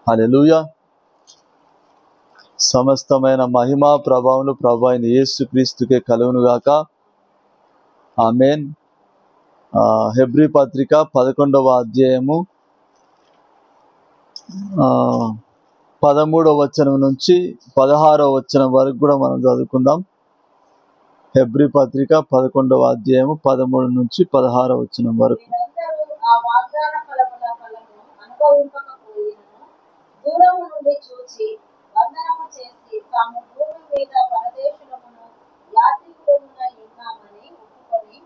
హల్లెలూయా. సమస్తమైన మహిమ ప్రభావములు ప్రభు అయిన యేసుక్రీస్తుకే కలుగును గాక. ఆమేన్. హెబ్రీ పత్రిక 11వ అధ్యాయము 13వ వచనం నుంచి 16వ వచనం వరకు కూడా మనం చదువుకుందాం. హెబ్రీ పత్రిక 11వ అధ్యాయము 13 నుంచి 16వ వచనం వరకు. దూరము నుండి చూచి వందనము చేసి తాము భూమి మీద పరదేశులమును యాత్రికులమునై ఉన్నామని ఒప్పుకొని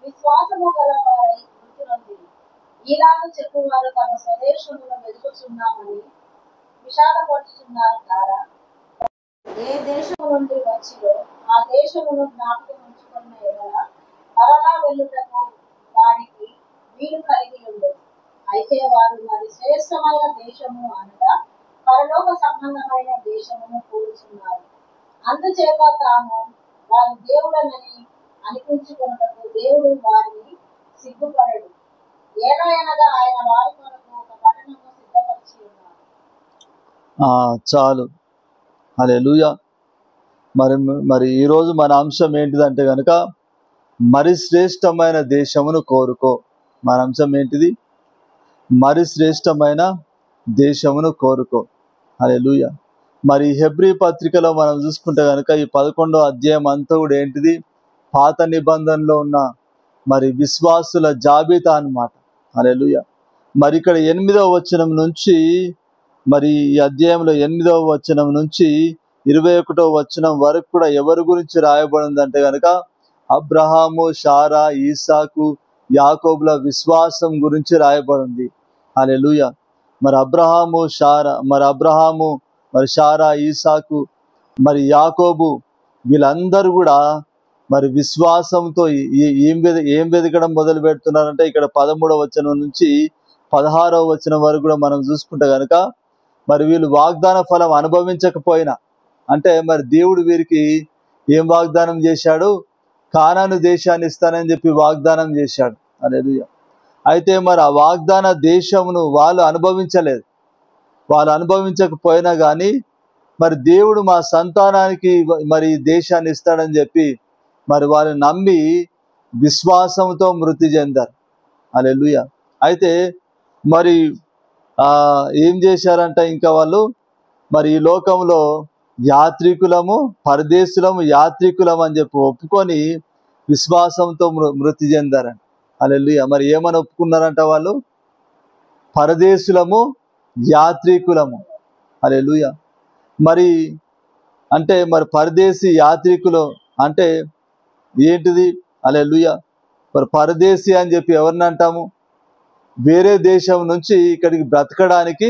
విశ్వాసము గలవారై మృతి నొందిరి. ఈలాగు చెప్పువారు తమ స్వదేశమును వెతుకుచున్నామని విషాదపడుచున్నారు కారా? ఏ దేశము నుండి వచ్చిరో ఆ దేశమును జ్ఞాపకం ఉంచుకున్న ఎడల మరలా వెళ్ళుటకు వారికి వీలు కలిగి ఉండదు. అయితే వారు మరి శ్రేష్టమైన దేశము అనగా పరలోక సంబంధమైన దేశమును కోరుచున్నారు. అందుచేత తాము వారి దేవుడనని అనిపించుకున్నటకు దేవుడు వారిని సిగ్గుపడడు. ఏలయనగా ఆయన వారి కొరకు ఒక పట్టణము సిద్ధపరిచి ఉన్నారు. చాలు. హల్లెలూయా. మరి ఈరోజు మన అంశం ఏంటిదంటే కనుక మరి శ్రేష్టమైన దేశమును కోరుకో. మన అంశం ఏంటిది? మరి శ్రేష్టమైన దేశమును కోరుకో. హల్లెలూయా. మరి హెబ్రీ పత్రికలో మనం చూసుకుంటే కనుక ఈ 11వ అధ్యాయం అంతా కూడా ఏంటిది? పాత నిబంధనలో ఉన్న మరి విశ్వాసుల జాబితా అన్నమాట. హల్లెలూయా. మరి ఇక్కడ 8వ వచనం నుంచి మరి ఈ అధ్యాయంలో 8వ వచనం నుంచి 21వ వచనం వరకు కూడా ఎవరి గురించి రాయబడిందంటే కనుక అబ్రహాము, శారా, ఈసాకు, యాకోబుల విశ్వాసం గురించి రాయబడింది. హల్లెలూయా. మరి అబ్రహాము, శారా, ఈసాకు, మరి యాకోబు వీళ్ళందరూ కూడా మరి విశ్వాసంతో ఏం వెతకడం మొదలు పెడుతున్నారంటే ఇక్కడ 13వ వచనం నుంచి 16వ వచనం వరకు కూడా మనం చూసుకుంటే కనుక మరి వీళ్ళు వాగ్దాన ఫలం అనుభవించకపోయినా, అంటే మరి దేవుడు వీరికి ఏం వాగ్దానం చేశాడు? కానాను దేశాన్ని ఇస్తానని చెప్పి వాగ్దానం చేశాడు. హల్లెలూయా. అయితే మరి ఆ వాగ్దాన దేశమును వాళ్ళు అనుభవించలేదు. వాళ్ళు అనుభవించకపోయినా కానీ మరి దేవుడు మా సంతానానికి మరి ఈ దేశాన్ని ఇస్తాడని చెప్పి మరి వాళ్ళు నమ్మి విశ్వాసంతో మృతి చెందారు. హల్లెలూయా. అయితే మరి ఏం చేశారంట? ఇంకా వాళ్ళు మరి ఈ లోకంలో యాత్రికులము, పరదేశులము, యాత్రికులం అని చెప్పి ఒప్పుకొని విశ్వాసంతో మృతి చెందారంట. హల్లెలూయా. మరి ఏమని ఒప్పుకున్నారంట వాళ్ళు? పరదేశులము, యాత్రికులము. హల్లెలూయా. మరి అంటే మరి పరదేశీ యాత్రికులు అంటే ఏంటిది? హల్లెలూయా. మరి పరదేశీ అని చెప్పి ఎవరిని అంటాము? వేరే దేశం నుంచి ఇక్కడికి బ్రతకడానికి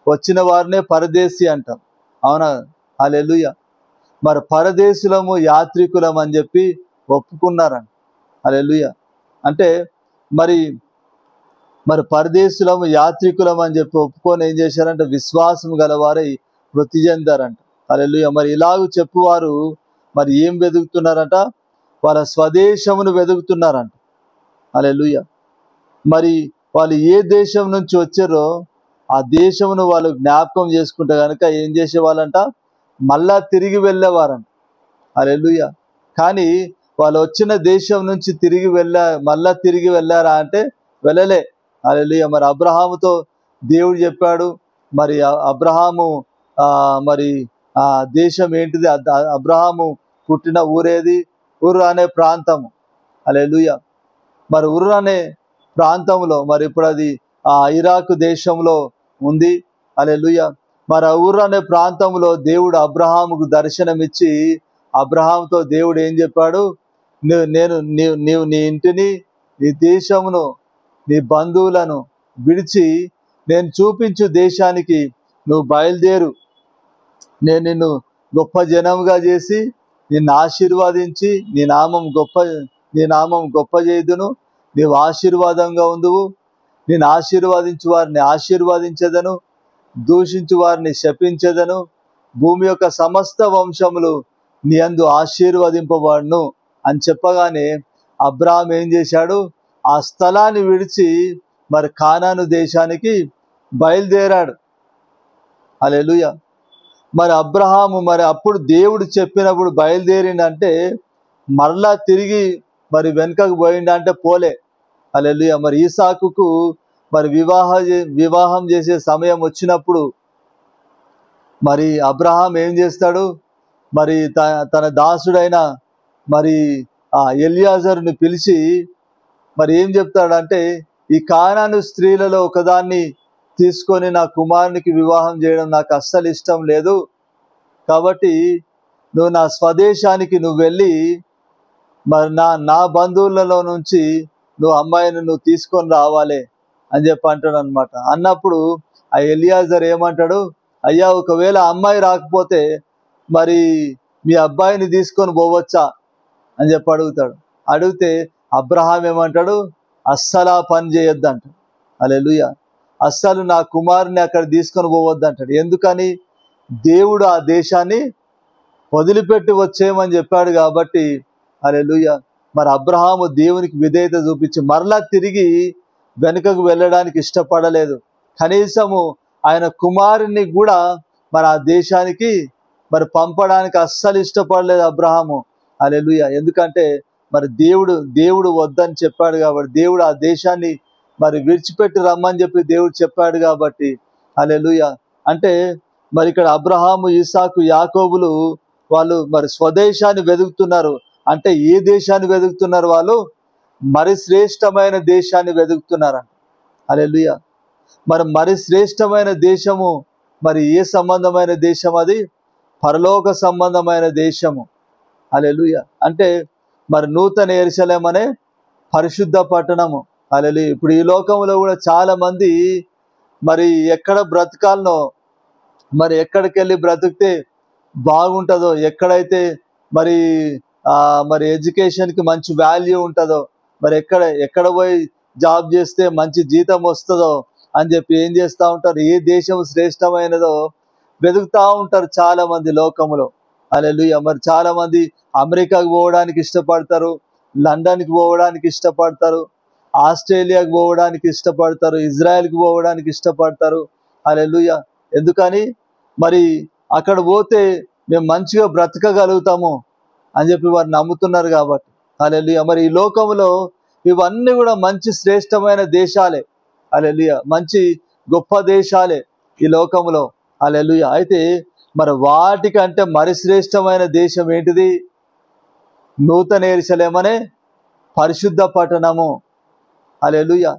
వచ్చిన వారినే పరదేశీ అంటాం. అవునా? హల్లెలూయా. మరి పరదేశులము, యాత్రికులం అని చెప్పి ఒప్పుకున్నారంట. హల్లెలూయా. అంటే మరి పరదేశులము, యాత్రికులం అని చెప్పి ఒప్పుకొని ఏం చేశారంటే విశ్వాసం గలవారై మృతి చెందారంట. హల్లెలూయా. మరి ఇలాగ చెప్పువారు మరి ఏం వెతుకుతున్నారంట? వాళ్ళ స్వదేశమును వెతుకుతున్నారంట. హల్లెలూయా. మరి వాళ్ళు ఏ దేశం నుంచి వచ్చారో ఆ దేశమును వాళ్ళు జ్ఞాపకం చేసుకుంటే కనుక ఏం చేసేవాళ్ళంట? మళ్ళా తిరిగి వెళ్ళేవారంట. హల్లెలూయా. కానీ వాళ్ళు వచ్చిన దేశం నుంచి మళ్ళా తిరిగి వెళ్ళారా అంటే వెళ్ళలే. హల్లెలూయా. మరి అబ్రహాముతో దేవుడు చెప్పాడు. మరి అబ్రహాము మరి ఆ దేశం ఏంటిది? అబ్రహాము పుట్టిన ఊరేది? ఉర్ అనే ప్రాంతము. హల్లెలూయా. మరి ఉర్ అనే ప్రాంతంలో మరి ఇప్పుడు అది ఇరాక్ దేశంలో ఉంది. హల్లెలూయా. మరి ఉర్ అనే ప్రాంతంలో దేవుడు అబ్రహాముకు దర్శనమిచ్చి అబ్రహాముతో దేవుడు ఏం చెప్పాడు? నీవు నీ ఇంటిని, నీ దేశమును, నీ బంధువులను విడిచి నేను చూపించు దేశానికి నువ్వు బయలుదేరు. నేను నిన్ను గొప్ప జనముగా చేసి నిన్ను ఆశీర్వదించి నీ నామం గొప్ప చేయుదును. నీవు ఆశీర్వాదంగా ఉందువు. నేను ఆశీర్వదించు వారిని ఆశీర్వదించదను, దూషించు వారిని శపించదను. భూమి యొక్క సమస్త వంశములు నీ యందు ఆశీర్వదింపబడును అని చెప్పగానే అబ్రాహాం ఏం చేశాడు? ఆ స్థలాన్ని విడిచి మరి కానాను దేశానికి బయలుదేరాడు. హల్లెలూయా. మరి అబ్రహాము మరి అప్పుడు దేవుడు చెప్పినప్పుడు బయలుదేరిండంటే మరలా తిరిగి మరి వెనుకకు పోయిండంటే పోలే. హల్లెలూయా. మరి ఈసాకుకు మరి వివాహం చేసే సమయం వచ్చినప్పుడు మరి అబ్రహాం ఏం చేస్తాడు, మరి తన దాసుడైన మరి ఆ ఎలియాజరుని పిలిచి మరి ఏం చెప్తాడంటే, ఈ కానాను స్త్రీలలో ఒకదాన్ని తీసుకొని నా కుమారునికి వివాహం చేయడం నాకు అస్సలు ఇష్టం లేదు, కాబట్టి నువ్వు నా స్వదేశానికి నువ్వు వెళ్ళి మరి నా బంధువులలో నుంచి నువ్వు అమ్మాయిని నువ్వు తీసుకొని రావాలి అని చెప్పి అంటాడు అనమాట. అన్నప్పుడు ఆ ఎలియాజర్ ఏమంటాడు, అయ్యా ఒకవేళ అమ్మాయి రాకపోతే మరి మీ అబ్బాయిని తీసుకొని పోవచ్చా అని చెప్పి అడుగుతాడు. అడిగితే అబ్రహాం ఏమంటాడు, అస్సలు ఆ పని చేయొద్దు అంటాడు. హల్లెలూయా. అస్సలు నా కుమారుని అక్కడ తీసుకొని పోవద్దు అంటాడు. ఎందుకని? దేవుడు ఆ దేశాన్ని వదిలిపెట్టి వచ్చేయమని చెప్పాడు కాబట్టి. హల్లెలూయా. మరి అబ్రహాము దేవునికి విధేయత చూపించి మరలా తిరిగి వెనుకకు వెళ్ళడానికి ఇష్టపడలేదు. కనీసము ఆయన కుమారుని కూడా మరి ఆ దేశానికి మరి పంపడానికి అస్సలు ఇష్టపడలేదు అబ్రహాము. హల్లెలూయా. ఎందుకంటే మరి దేవుడు వద్దని చెప్పాడు కాబట్టి, దేవుడు ఆ దేశాన్ని మరి విడిచిపెట్టి రమ్మని చెప్పి దేవుడు చెప్పాడు కాబట్టి. హల్లెలూయా. అంటే మరి ఇక్కడ అబ్రహాము, ఇస్సాకు, యాకోబులు వాళ్ళు మరి స్వదేశాన్ని వెతుకుతున్నారు. అంటే ఏ దేశాన్ని వెతుకుతున్నారు? వాళ్ళు మరి శ్రేష్టమైన దేశాన్ని వెతుకుతున్నారంట. హల్లెలూయా. మరి శ్రేష్టమైన దేశము మరి ఏ సంబంధమైన దేశం? అది పరలోక సంబంధమైన దేశము. హల్లెలూయా. అంటే మరి నూతన యెరూషలేము అనే పరిశుద్ధ పట్టణము. హల్లెలూయా. ఇప్పుడు ఈ లోకంలో కూడా చాలా మంది మరి ఎక్కడ బ్రతకాలనో, మరి ఎక్కడికి వెళ్ళి బ్రతికితే బాగుంటుందో, ఎక్కడైతే మరి మరి ఎడ్యుకేషన్కి మంచి వాల్యూ ఉంటుందో, మరి ఎక్కడ పోయి జాబ్ చేస్తే మంచి జీతం వస్తుందో అని చెప్పి ఏం చేస్తూ ఉంటారు, ఏ దేశం శ్రేష్టమైనదో వెతుకుతూ ఉంటారు చాలా మంది లోకంలో. హల్లెలూయా. మరి చాలా మంది అమెరికాకు పోవడానికి ఇష్టపడతారు, లండన్కి పోవడానికి ఇష్టపడతారు, ఆస్ట్రేలియాకి పోవడానికి ఇష్టపడతారు, ఇజ్రాయెల్కి పోవడానికి ఇష్టపడతారు. హల్లెలూయా. ఎందుకని? మరి అక్కడ పోతే మేము మంచిగా బ్రతకగలుగుతాము అని చెప్పి వారు నమ్ముతున్నారు కాబట్టి. హల్లెలూయా. మరి ఈ లోకంలో ఇవన్నీ కూడా మంచి శ్రేష్టమైన దేశాలే. హల్లెలూయా. మంచి గొప్ప దేశాలే ఈ లోకంలో. హల్లెలూయా. అయితే మరి వాటికంటే మరి శ్రేష్టమైన దేశం ఏంటిది? నూతన యెరూషలేము అనే పరిశుద్ధ పట్టణము. హల్లెలూయా.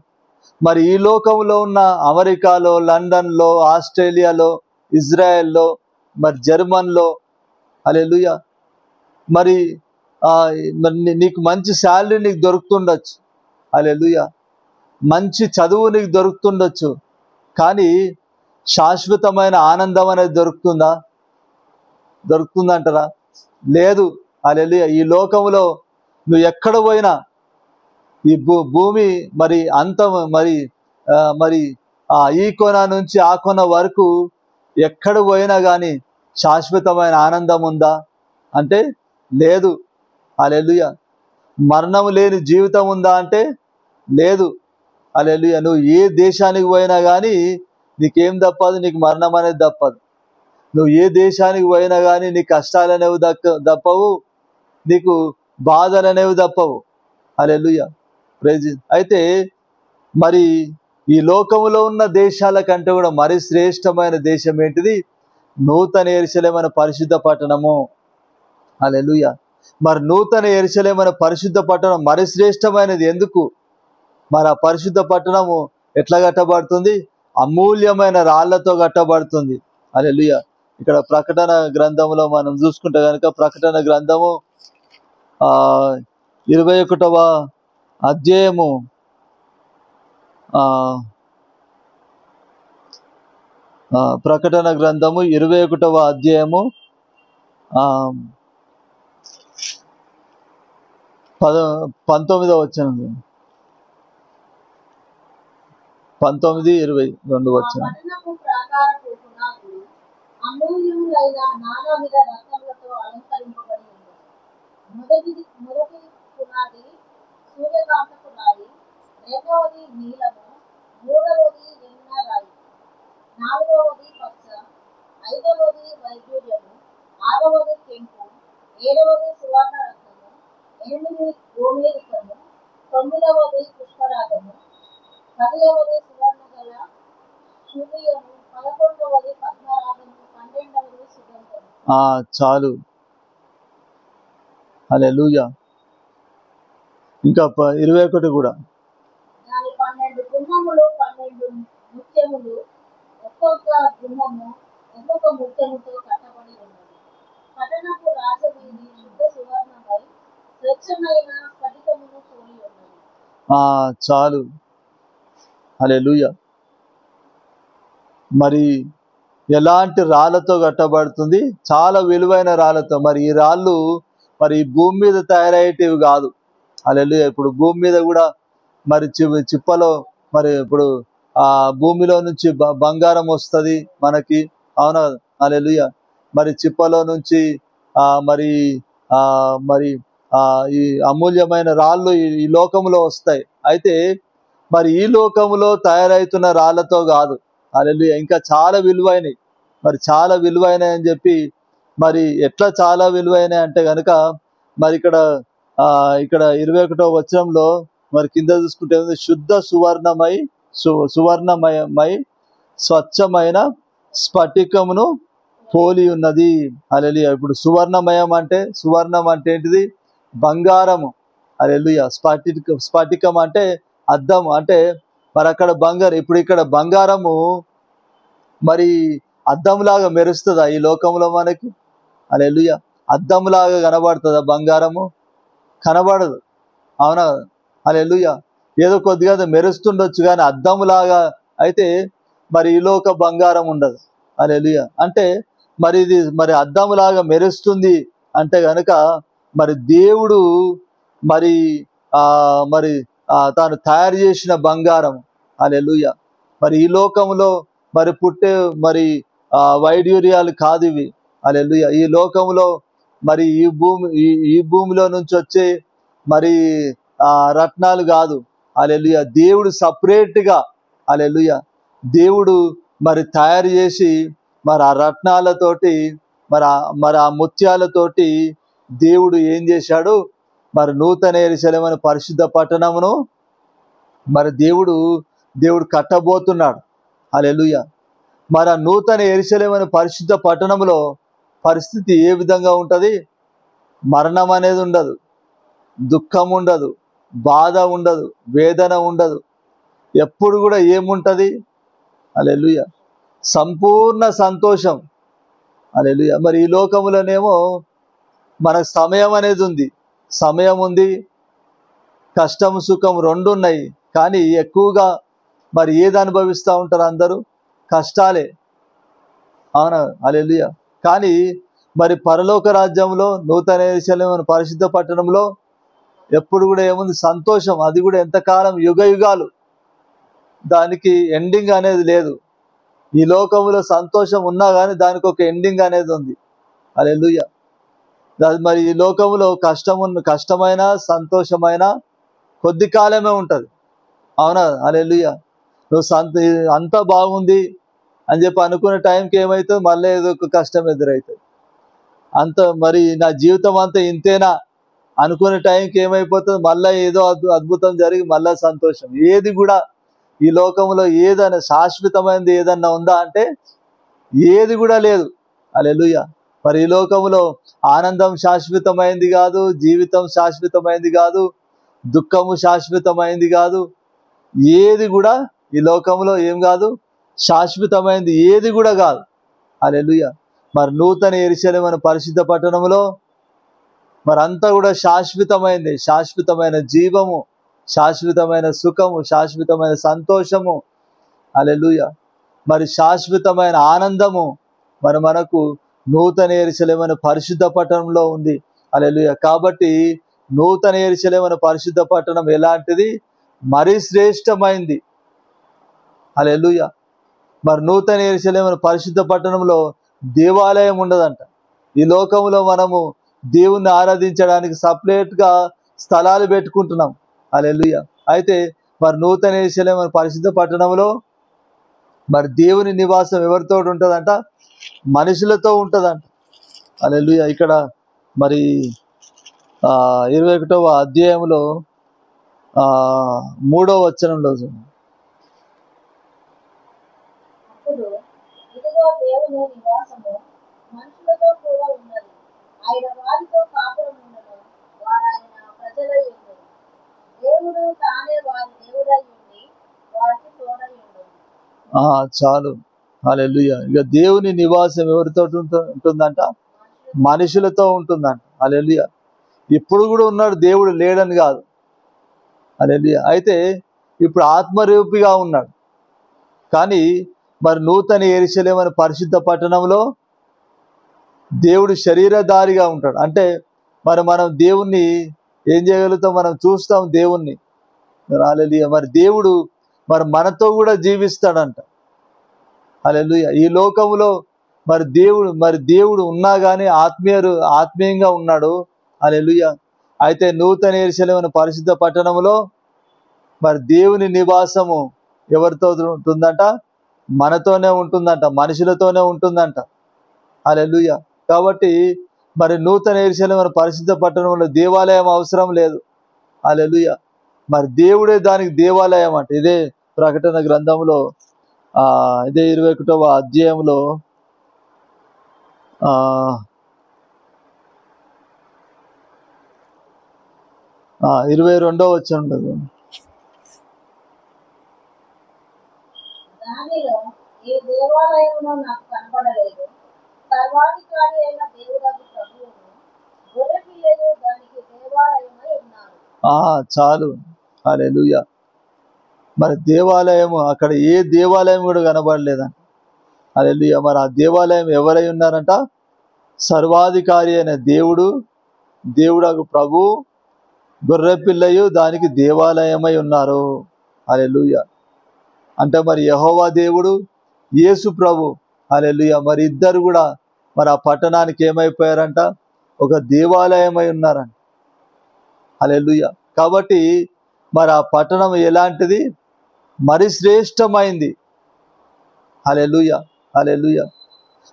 మరి ఈ లోకంలో ఉన్న అమెరికాలో, లండన్లో, ఆస్ట్రేలియాలో, ఇజ్రాయెల్లో, మరి జర్మన్లో, హల్లెలూయా, మరి నీకు మంచి శాలరీ నీకు దొరుకుతుండొచ్చు. హల్లెలూయా. మంచి చదువు నీకు దొరుకుతుండొచ్చు. కానీ శాశ్వతమైన ఆనందం అనేది దొరుకుతుందంటారా? లేదు. హల్లెలూయా. ఈ లోకంలో నువ్వు ఎక్కడ పోయినా ఈ భూమి మరి అంతం మరి ఈ కొన నుంచి ఆ కొన వరకు ఎక్కడ పోయినా కానీ శాశ్వతమైన ఆనందం ఉందా అంటే లేదు. హల్లెలూయా. మరణం లేని జీవితం ఉందా అంటే లేదు. హల్లెలూయా. నువ్వు ఏ దేశానికి పోయినా కానీ నీకేం తప్పదు, నీకు మరణం అనేది తప్పదు. నువ్వు ఏ దేశానికి పోయినా కానీ నీకు కష్టాలు అనేవి తప్పవు, నీకు బాధలు అనేవి తప్పవు. హల్లెలూయా. ప్రైజ్. అయితే మరి ఈ లోకంలో ఉన్న దేశాల కంటే కూడా మరి శ్రేష్టమైన దేశం ఏంటిది? నూతన యెరూషలేము అనే పరిశుద్ధ పట్టణము. హల్లెలూయా. మరి నూతన యెరూషలేము అనే పరిశుద్ధ పట్టణం మరి శ్రేష్టమైనది ఎందుకు? మరి ఆ పరిశుద్ధ పట్టణము ఎట్లా కట్టబడుతుంది? అమూల్యమైన రాళ్లతో కట్టబడుతుంది. హల్లెలూయా. ఇక్కడ ప్రకటన గ్రంథంలో మనం చూసుకుంటే కనుక, ప్రకటన గ్రంథము 21వ అధ్యాయము ప్రకటన గ్రంథము 21వ అధ్యాయము 19వ వచనం, 19-22 వచనం. అమూల్యములైన నానావిధ రత్నములతో అలంకరింపబడి ఉంది. మొదటి పునాది సూర్యకాంతపు రాయి, రెండవది నీలము, మూడవది యమున రాయి, నాలుగవది పచ్చ, ఐదవది వైద్యుజము, ఆరవది కెంపు, ఏడవది సువర్ణ రత్నము, ఎనిమిది గోమేధికము, తొమ్మిదవది పుష్పరాగము, పదవది సువర్ణ గల శూలియము, 11వది పద్మరాగము, 12వది సుగంధము. చాలు. హల్లెలూయా. ఇంకా 21 కూడా. దాని 12 గుమ్మములు, 12 ముత్యములు, ఒక్కొక్క గుమ్మము ఒక్కొక్క ముత్యముతో కట్టబడి ఉన్నది. పట్టణపు రాజవీధి శుద్ధ సువర్ణమై స్వచ్ఛమైన స్ఫటికమును పోలి ఉన్నది. చాలు. హల్లెలూయా. మరి ఎలాంటి రాళ్ళతో కట్టబడుతుంది? చాలా విలువైన రాళ్ళతో. మరి ఈ రాళ్ళు మరి ఈ భూమి మీద తయారయ్యేటివి కాదు. హల్లెలూయా. ఇప్పుడు భూమి మీద కూడా మరి చిప్పలో మరి ఇప్పుడు ఆ భూమిలో నుంచి బంగారం వస్తుంది మనకి, అవునా? హల్లెలూయా. మరి చిప్పలో నుంచి మరి మరి ఈ అమూల్యమైన రాళ్ళు ఈ లోకములో వస్తాయి. అయితే మరి ఈ లోకములో తయారవుతున్న రాళ్ళతో కాదు. హల్లెలూయా. ఇంకా చాలా విలువైనవి, మరి చాలా విలువైనవి అని చెప్పి, మరి ఎట్లా చాలా విలువైనవి అంటే కనుక మరి ఇక్కడ 21వ వచనంలో మరి కింద చూసుకుంటే శుద్ధ సువర్ణమయమై స్వచ్ఛమైన స్ఫటికమును పోలి ఉన్నది. హల్లెలూయా. ఇప్పుడు సువర్ణమయం అంటే, సువర్ణం అంటే ఏంటిది? బంగారము. హల్లెలూయా. స్ఫటికం అంటే అద్దం అంటే మరి అక్కడ బంగారం. ఇప్పుడు ఇక్కడ బంగారము మరి అద్దంలాగా మెరుస్తుందా ఈ లోకంలో మనకి? హల్లెలూయా. అద్దంలాగా కనబడుతుందా బంగారము? కనబడదు, అవునా? హల్లెలూయా. ఏదో కొద్దిగా మెరుస్తుండొచ్చు, కానీ అద్దంలాగా అయితే మరి ఈ లోక బంగారం ఉండదు. హల్లెలూయా. అంటే మరి ఇది మరి అద్దంలాగా మెరుస్తుంది అంటే గనుక మరి దేవుడు మరి మరి తాను తయారు చేసిన బంగారం. హల్లెలూయా. మరి ఈ లోకంలో మరి పుట్టే మరి వైడ్యూర్యాలు కాదు ఇవి. హల్లెలూయా. ఈ లోకంలో మరి ఈ భూమిలో నుంచి వచ్చే మరి రత్నాలు కాదు. హల్లెలూయా. దేవుడు సపరేట్గా, హల్లెలూయా, దేవుడు మరి తయారు చేసి మరి ఆ రత్నాలతోటి మరి ఆ ముత్యాలతోటి దేవుడు ఏం చేశాడు? మరి నూతన యెరూషలేము అనే పరిశుద్ధ పట్టణమును మరి దేవుడు కట్టబోతున్నాడు. హల్లెలూయా. మరి ఆ నూతన యెరూషలేము అనే పరిశుద్ధ పట్టణంలో పరిస్థితి ఏ విధంగా ఉంటుంది? మరణం అనేది ఉండదు, దుఃఖం ఉండదు, బాధ ఉండదు, వేదన ఉండదు. ఎప్పుడు కూడా ఏముంటుంది? హల్లెలూయా. సంపూర్ణ సంతోషం. హల్లెలూయా. మరి ఈ లోకములోనేమో మనకు సమయం అనేది ఉంది, సమయం ఉంది, కష్టం సుఖం రెండు ఉన్నాయి. కానీ ఎక్కువగా మరి ఏది అనుభవిస్తూ ఉంటారు? అందరూ కష్టాలే, అవునా? హల్లెలూయా. కానీ మరి పరలోక రాజ్యంలో నూతన యెరూషలేము అనే పరిశుద్ధ పట్టణంలో ఎప్పుడు కూడా ఏముంది? సంతోషం. అది కూడా ఎంతకాలం? యుగ యుగాలు. దానికి ఎండింగ్ అనేది లేదు. ఈ లోకంలో సంతోషం ఉన్నా కానీ దానికి ఒక ఎండింగ్ అనేది ఉంది. హల్లెలూయా. మరి ఈ లోకంలో కష్టమైన సంతోషమైన కొద్ది కాలమే ఉంటుంది, అవునా? హల్లెలూయా. నువ్వు అంతా బాగుంది అని చెప్పి అనుకునే టైంకి ఏమవుతుంది? మళ్ళీ ఏదో ఒక కష్టం ఎదురవుతుంది. మరి నా జీవితం అంతా ఇంతేనా అనుకునే టైంకి ఏమైపోతుంది? మళ్ళీ ఏదో అద్భుతం జరిగి మళ్ళీ సంతోషం. ఏది కూడా ఈ లోకంలో ఏదైనా శాశ్వతమైనది ఏదన్నా ఉందా అంటే ఏది కూడా లేదు. హల్లెలూయా. మరి ఈ లోకంలో ఆనందం శాశ్వతమైంది కాదు, జీవితం శాశ్వతమైంది కాదు, దుఃఖము శాశ్వతమైంది కాదు. ఏది కూడా ఈ లోకంలో ఏం కాదు? శాశ్వతమైంది ఏది కూడా కాదు. హల్లెలూయా. మరి నూతన యెరూషలేము అనే పరిశుద్ధ పట్టణంలో మరి అంతా కూడా శాశ్వతమైంది. శాశ్వతమైన జీవము, శాశ్వతమైన సుఖము, శాశ్వతమైన సంతోషము. హల్లెలూయా. మరి శాశ్వతమైన ఆనందము మరి మనకు నూతన యెరూషలేము అనే పరిశుద్ధ పట్టణంలో ఉంది. హల్లెలూయా. కాబట్టి నూతన యెరూషలేము అనే పరిశుద్ధ పట్టణం ఎలాంటిది? మరి శ్రేష్టమైంది. హల్లెలూయా. మరి నూతన యెరూషలేము అనే పరిశుద్ధ పట్టణంలో దేవాలయం ఉండదంట. ఈ లోకంలో మనము దేవుణ్ణి ఆరాధించడానికి సపరేట్గా స్థలాలు పెట్టుకుంటున్నాం. హల్లెలూయా. అయితే మరి నూతన యెరూషలేము అనే పరిశుద్ధ పట్టణంలో మరి దేవుని నివాసం ఎవరితో ఉంటుందంట? మనుషులతో ఉంటుందంట. హల్లెలూయా. ఇక్కడ మరి 21వ అధ్యాయంలో 3వ వచనంలో అప్పుడు ఇదిగో దేవుని నివాసము మనుషులతో కూడా ఉన్నది, ఆయన వారితో కాపురం ఉండను, వారు ఆయన ప్రజలై ఉండరు. దేవుడు తానే వారి దేవుడై ఉండి వారికి తోడై ఉండను. చాలు. హల్లెలూయా. ఇక దేవుని నివాసం ఎవరితో ఉంటుందంట? మనుషులతో ఉంటుందంట. హల్లెలూయా. ఇప్పుడు కూడా ఉన్నాడు, దేవుడు లేడని కాదు. హల్లెలూయా. అయితే ఇప్పుడు ఆత్మరూపిగా ఉన్నాడు. కానీ మరి నూతన యెరూషలేము అనే పరిశుద్ధ పట్టణంలో దేవుడు శరీరధారిగా ఉంటాడు. అంటే మరి మనం దేవుణ్ణి ఏం చేయగలుగుతాం? మనం చూస్తాం దేవుణ్ణి. హల్లెలూయా. మరి దేవుడు మరి మనతో కూడా జీవిస్తాడంట. హల్లెలూయా. ఈ లోకంలో మరి దేవుడు ఉన్నా కానీ ఆత్మీయంగా ఉన్నాడు. హల్లెలూయా. అయితే నూతన యెరూషలేము అనే పరిశుద్ధ పట్టణంలో మరి దేవుని నివాసము ఎవరితో ఉంటుందంట? మనతోనే ఉంటుందంట, మనుషులతోనే ఉంటుందంట. హల్లెలూయా. కాబట్టి మరి నూతన యెరూషలేము అనే పరిశుద్ధ పట్టణంలో దేవాలయం అవసరం లేదు. హల్లెలూయా. మరి దేవుడే దానికి దేవాలయం అంట. ఇదే ప్రకటన గ్రంథంలో ఇదే 21వ అధ్యాయంలో 22వ వచనం ఉండదు. దానిలో ఏ దేవాలయమునో నాకు కనబడలేదు. సర్వాధికారి అయిన దేవుడగు ప్రభువును గొర్రెపిల్లయు దానికి దేవాలయమై ఉన్నారు. చాలు. హల్లెలూయా. మరి దేవాలయము అక్కడ ఏ దేవాలయం కూడా కనబడలేదంట. హల్లెలూయా. మరి ఆ దేవాలయం ఎవరై ఉన్నారంట? సర్వాధికారి అయిన దేవుడగు ప్రభు గొర్రెపిల్లయు దానికి దేవాలయమై ఉన్నారు. హల్లెలూయా. అంటే మరి యెహోవా దేవుడు, యేసు ప్రభు, హల్లెలూయా, మరి ఇద్దరు కూడా మరి ఆ పట్టణానికి ఏమైపోయారంట? ఒక దేవాలయమై ఉన్నారంట. హల్లెలూయా. కాబట్టి మరి ఆ పట్టణం ఎలాంటిది? మరి శ్రేష్టమైంది. హల్లెలూయా. హల్లెలూయా.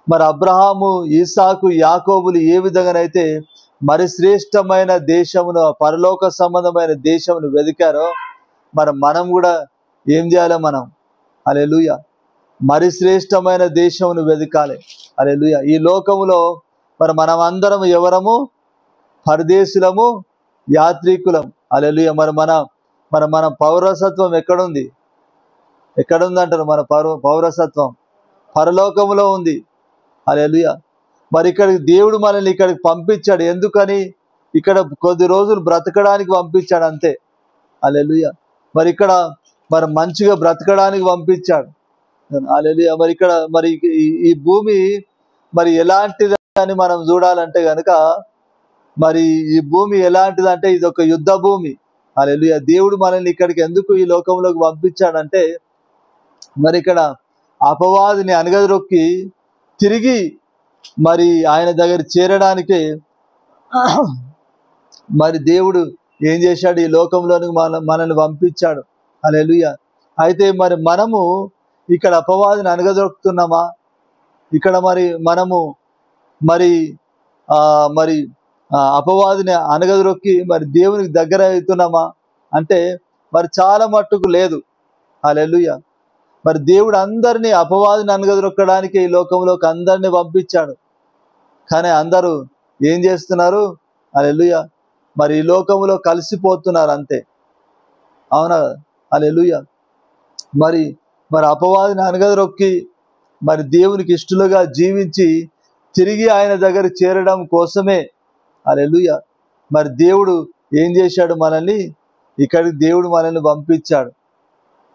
మరి అబ్రహాము, ఇస్సాకు, యాకోబులు ఏ విధంగానైతే మరి శ్రేష్టమైన దేశమును, పరలోక సంబంధమైన దేశమును వెతికారో మరి మనం కూడా ఏం చేయాలి? మనం హల్లెలూయా మరి శ్రేష్టమైన దేశమును వెతకాలి. హల్లెలూయా. ఈ లోకములో మరి మనం అందరం ఎవరము? పరదేశులము, యాత్రికులం. హల్లెలూయా. మరి మన పౌరసత్వం ఎక్కడుంది? ఎక్కడుందంటారు? మన పౌరసత్వం పరలోకములో ఉంది. హల్లెలూయా. మరి ఇక్కడికి దేవుడు మనల్ని ఇక్కడికి పంపించాడు. ఎందుకని? ఇక్కడ కొద్ది రోజులు బ్రతకడానికి పంపించాడు, అంతే. హల్లెలూయా. మరి ఇక్కడ మరి మంచిగా బ్రతకడానికి పంపించాడు. హల్లెలూయా. మరి ఇక్కడ మరి ఈ భూమి మరి ఎలాంటిది అని మనం చూడాలంటే గనుక మరి ఈ భూమి ఎలాంటిదంటే ఇది ఒక యుద్ధ భూమి. హల్లెలూయా. దేవుడు మనల్ని ఇక్కడికి ఎందుకు ఈ లోకంలోకి పంపించాడంటే మరి ఇక్కడ అపవాదిని అనగదొక్కి తిరిగి మరి ఆయన దగ్గర చేరడానికి మరి దేవుడు ఏం చేశాడు? ఈ లోకంలోనికి మనల్ని పంపించాడు. హల్లెలూయా. అయితే మరి మనము ఇక్కడ అపవాదిని అనగదొక్కుతున్నామా? ఇక్కడ మరి మనము మరి మరి అపవాదిని అనగదొక్కి మరి దేవునికి దగ్గర అవుతున్నామా అంటే మరి చాలా మట్టుకు లేదు. హల్లెలూయా. మరి దేవుడు అందరినీ అపవాదిని అనగదొక్కడానికి ఈ లోకంలోకి అందరినీ పంపించాడు. కానీ అందరూ ఏం చేస్తున్నారు? హల్లెలూయా. మరి ఈ లోకంలో కలిసిపోతున్నారు, అంతే. అవునా? హల్లెలూయా. మరి అపవాదిని అనగదొక్కి మరి దేవునికి ఇష్టలుగా జీవించి తిరిగి ఆయన దగ్గర చేరడం కోసమే హల్లెలూయా మరి దేవుడు ఏం చేశాడు? మనల్ని ఇక్కడికి దేవుడు మనల్ని పంపించాడు.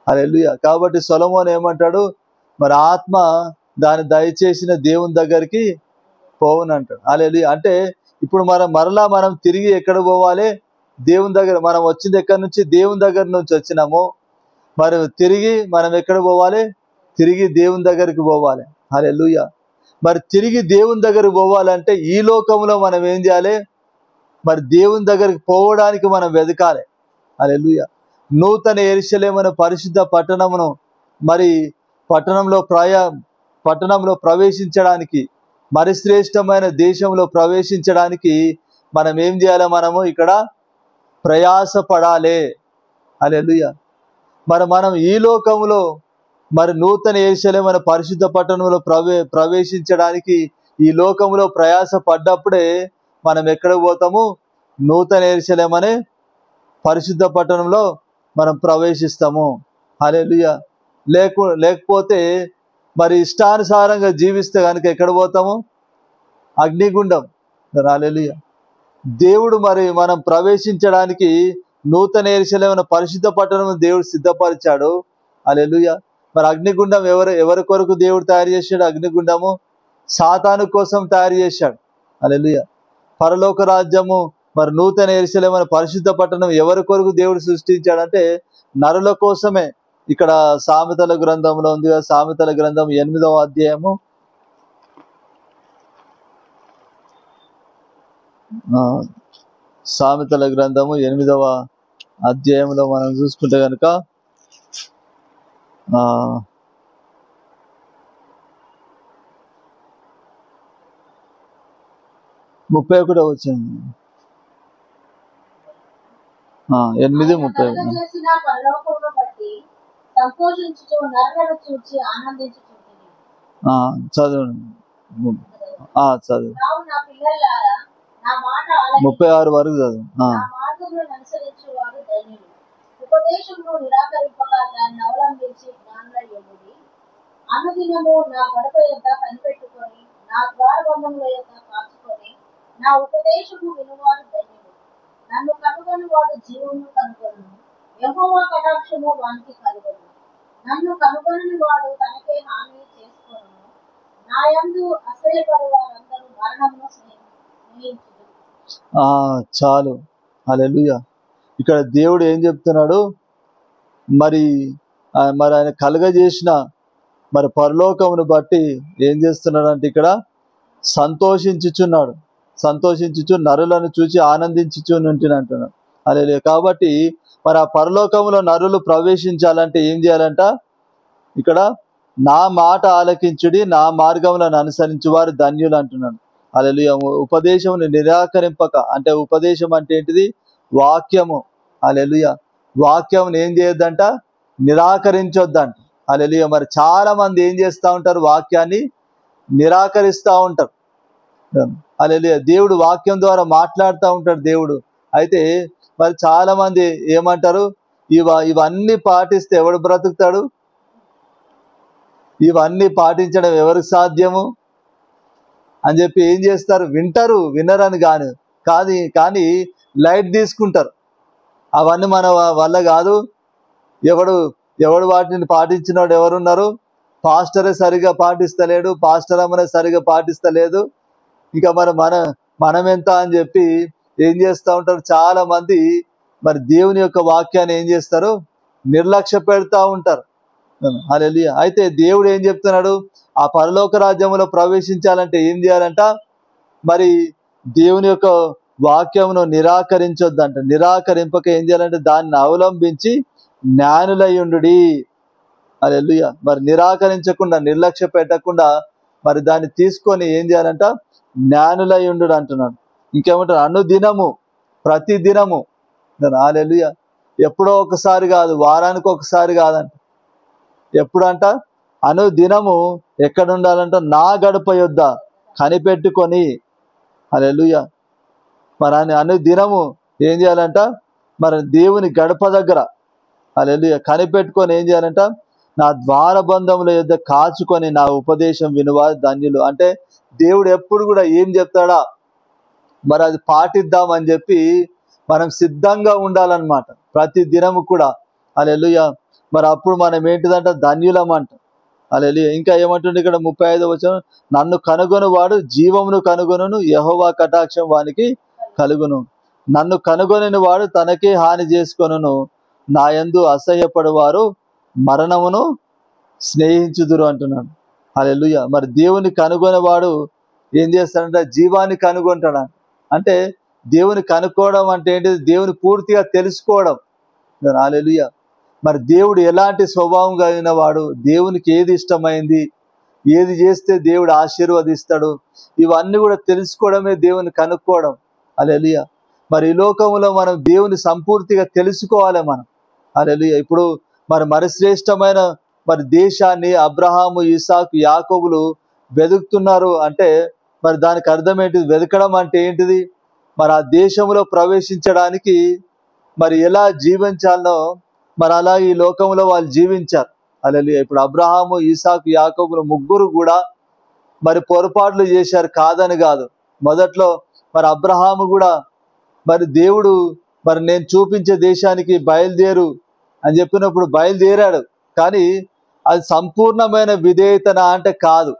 హల్లెలూయా. కాబట్టి సొలొమోను ఏమంటాడు? మరి ఆత్మ దాన్ని దయచేసిన దేవుని దగ్గరికి పోవునంటాడు. హల్లెలూయా. అంటే ఇప్పుడు మరలా మనం తిరిగి ఎక్కడ పోవాలి? దేవుని దగ్గర. మనం వచ్చింది ఎక్కడి నుంచి? దేవుని దగ్గర నుంచి వచ్చినాము. మరి తిరిగి మనం ఎక్కడ పోవాలి? తిరిగి దేవుని దగ్గరికి పోవాలి. హల్లెలూయా. మరి తిరిగి దేవుని దగ్గరికి పోవాలంటే ఈ లోకంలో మనం ఏం చేయాలి? మరి దేవుని దగ్గరికి పోవడానికి మనం వెతకాలి. హల్లెలూయా. నూతన యెరూషలేము అనే పరిశుద్ధ పట్టణమును మరి పట్టణంలో పట్టణంలో ప్రవేశించడానికి, మరి శ్రేష్టమైన దేశంలో ప్రవేశించడానికి మనం ఏం చేయాలి? మనము ఇక్కడ ప్రయాసపడాలి. హల్లెలూయా. మనం ఈ లోకంలో మరి నూతన యెరూషలేము పరిశుద్ధ పట్టణంలో ప్రవేశించడానికి ఈ లోకంలో ప్రయాస పడ్డప్పుడే మనం ఎక్కడికి పోతాము? నూతన యెరూషలేము అనే పరిశుద్ధ పట్టణంలో మనం ప్రవేశిస్తాము. హల్లెలూయా. లేకపోతే మరి ఇష్టానుసారంగా జీవిస్తే కనుక ఎక్కడ పోతాము? అగ్నిగుండం. హల్లెలూయా. దేవుడు మరి మనం ప్రవేశించడానికి నూతన యెరూషలేము పరిశుద్ధ పట్టణం దేవుడు సిద్ధపరిచాడు. హల్లెలూయా. మరి అగ్నిగుండం ఎవరి కొరకు దేవుడు తయారు చేశాడు? అగ్నిగుండము సాతాను కోసం తయారు చేశాడు. హల్లెలూయా. పరలోక రాజ్యము మరి నూతన యెరూషలేము పరిశుద్ధ పట్టణం ఎవరి కొరకు దేవుడు సృష్టించాడంటే నరుల కోసమే. ఇక్కడ సామెతల గ్రంథంలో ఉంది కదా, సామెతల గ్రంథం 8వ అధ్యాయము సామెతల గ్రంథము 8వ అధ్యాయంలో మనం చూసుకుంటే కనుక 31 వచ్చింది. 8:30. చేసిన పరలోకమును బట్టి సంతోషించుచు నరులను చూచి ఆనందించుచుంటిని. చదవండి. చదువు. నా పిల్లలారా నా మాట 36 వరకు చదువు. నా మార్గములను అనుసరించువారు ధన్యులు. ఉపదేశమును నిరాకరింపక దాన్ని అవలంబించి జ్ఞానులయ్యుండుడి. అనుదినము నా గడప యొద్ద కనిపెట్టుకొని నా ద్వారబంధముల యొద్ద కాచుకొని నా ఉపదేశము వినువారు ధన్యులు. నన్ను కనుగొని వాడు జీవమును కనుగొను, యెహోవా కటాక్షము వానికి కలుగును. నన్ను కనుగొని వాడు తనకే హాని చేసుకొను. నా యందు అసహ్యపడు వారందరూ మరణమును స్నేహించుదురు. చాలు. హల్లెలూయా. ఇక్కడ దేవుడు ఏం చెప్తున్నాడు? మరి ఆయన కలుగజేసిన మరి పరలోకమును బట్టి ఏం చేస్తున్నాడు అంటే ఇక్కడ సంతోషించుచున్నాడు. సంతోషించుచు నరులను చూచి ఆనందించుచుంటిని అంటున్నాడు. హల్లెలూయా. కాబట్టి మరి ఆ పరలోకములో నరులు ప్రవేశించాలంటే ఏం చేయాలంట? ఇక్కడ నా మాట ఆలకించుడి, నా మార్గములను అనుసరించు వారు ధన్యులు అంటున్నాడు. హల్లెలూయా. ఉపదేశమును నిరాకరింపక, అంటే ఉపదేశం అంటే ఏంటిది? వాక్యము. హల్లెలూయా. వాక్యమును ఏం చేయొద్దంట? నిరాకరించొద్దంట. హల్లెలూయా. మరి చాలా మంది ఏం చేస్తూ ఉంటారు? వాక్యాన్ని నిరాకరిస్తూ ఉంటారు. హల్లెలూయా. దేవుడు వాక్యం ద్వారా మాట్లాడుతూ ఉంటాడు దేవుడు. అయితే మరి చాలా మంది ఏమంటారు? ఇవన్నీ పాటిస్తే ఎవడు బ్రతుకుతాడు? ఇవన్నీ పాటించడం ఎవరికి సాధ్యము అని చెప్పి ఏం చేస్తారు? వింటారు, వినరని కానీ లైట్ తీసుకుంటారు. అవన్నీ మన వల్ల కాదు. ఎవడు వాటిని పాటించినోడు ఎవరున్నారు? పాస్టరే సరిగా పాటిస్తలేడు, పాస్టర్ అమ్మనే సరిగా పాటిస్తలేదు. ఇంకా మనం ఎంత అని చెప్పి ఏం చేస్తూ ఉంటారు? చాలా మంది మరి దేవుని యొక్క వాక్యాన్ని ఏం చేస్తారు? నిర్లక్ష్య పెడతా ఉంటారు. హల్లెలూయా. అయితే దేవుడు ఏం చెప్తున్నాడు? ఆ పరలోక రాజ్యంలో ప్రవేశించాలంటే ఏం చేయాలంట? మరి దేవుని యొక్క వాక్యమును నిరాకరించొద్దంట. నిరాకరింపక ఏం చేయాలంటే దాన్ని అవలంబించి జ్ఞానులయ్యుండుడి. హల్లెలూయా. మరి నిరాకరించకుండా, నిర్లక్ష్య పెట్టకుండా మరి దాన్ని తీసుకొని ఏం చేయాలంట? జ్ఞానులయ్యుండు అంటున్నాడు. ఇంకేమంటారు? అనుదినము, ప్రతి దినము. హల్లెలూయా. ఎప్పుడో ఒకసారి కాదు, వారానికి ఒకసారి కాదంట. ఎప్పుడంట? అనుదినము ఎక్కడ ఉండాలంట? నా గడప యొద్ద కనిపెట్టుకొని. హల్లెలూయా. మరి అనుదినము ఏం చేయాలంట? మరి దేవుని గడప దగ్గర హల్లెలూయా కనిపెట్టుకొని ఏం చేయాలంట? నా ద్వారబంధముల యొద్ద కాచుకొని నా ఉపదేశం వినువారు ధన్యులు. అంటే దేవుడు ఎప్పుడు కూడా ఏం చెప్తాడా మరి అది పాటిద్దామని చెప్పి మనం సిద్ధంగా ఉండాలన్నమాట ప్రతి దినము కూడా. హల్లెలూయా. మరి అప్పుడు మనం ఏంటిదంట? ధన్యులమంట. హల్లెలూయా. ఇంకా ఏమంటుంది ఇక్కడ 35వ వచనం? నన్ను కనుగొని వాడు జీవమును కనుగొనును, యెహోవా కటాక్షం వానికి కలుగును. నన్ను కనుగొని వాడు తనకే హాని చేసుకొనును, నా యందు అసహ్యపడు వారు మరణమును స్నేహించుదురు అంటున్నాడు. హల్లెలూయా. మరి దేవుని కనుగొనేవాడు ఏం చేస్తాడంటే జీవాన్ని కనుగొంటాడు. అంటే దేవుని కనుక్కోవడం అంటే ఏంటిది? దేవుని పూర్తిగా తెలుసుకోవడం. హల్లెలూయా. మరి దేవుడు ఎలాంటి స్వభావం కలిగిన వాడు, దేవునికి ఏది ఇష్టమైంది, ఏది చేస్తే దేవుడు ఆశీర్వదిస్తాడు, ఇవన్నీ కూడా తెలుసుకోవడమే దేవుని కనుక్కోవడం. హల్లెలూయా. మరి ఈ లోకంలో మనం దేవుని సంపూర్తిగా తెలుసుకోవాలి మనం. హల్లెలూయా. ఇప్పుడు మరి శ్రేష్టమైన మరి దేశాన్ని అబ్రహాము, ఇసాకు, యాకోబులు వెతుకుతున్నారు అంటే మరి దానికి అర్థం ఏంటిది? వెతకడం అంటే ఏంటిది? మరి ఆ దేశంలో ప్రవేశించడానికి మరి ఎలా జీవించాలనో మరి అలా ఈ లోకంలో వాళ్ళు జీవించారు. హల్లెలూయా. ఇప్పుడు అబ్రహాము, ఇసాకు, యాకోబులు ముగ్గురు కూడా మరి పొరపాట్లు చేశారు, కాదని కాదు. మొదట్లో మరి అబ్రహాము కూడా మరి దేవుడు మరి నేను చూపించే దేశానికి బయలుదేరు అని చెప్పినప్పుడు బయలుదేరాడు, కానీ అది సంపూర్ణమైన విధేయతన అంటే కాదు.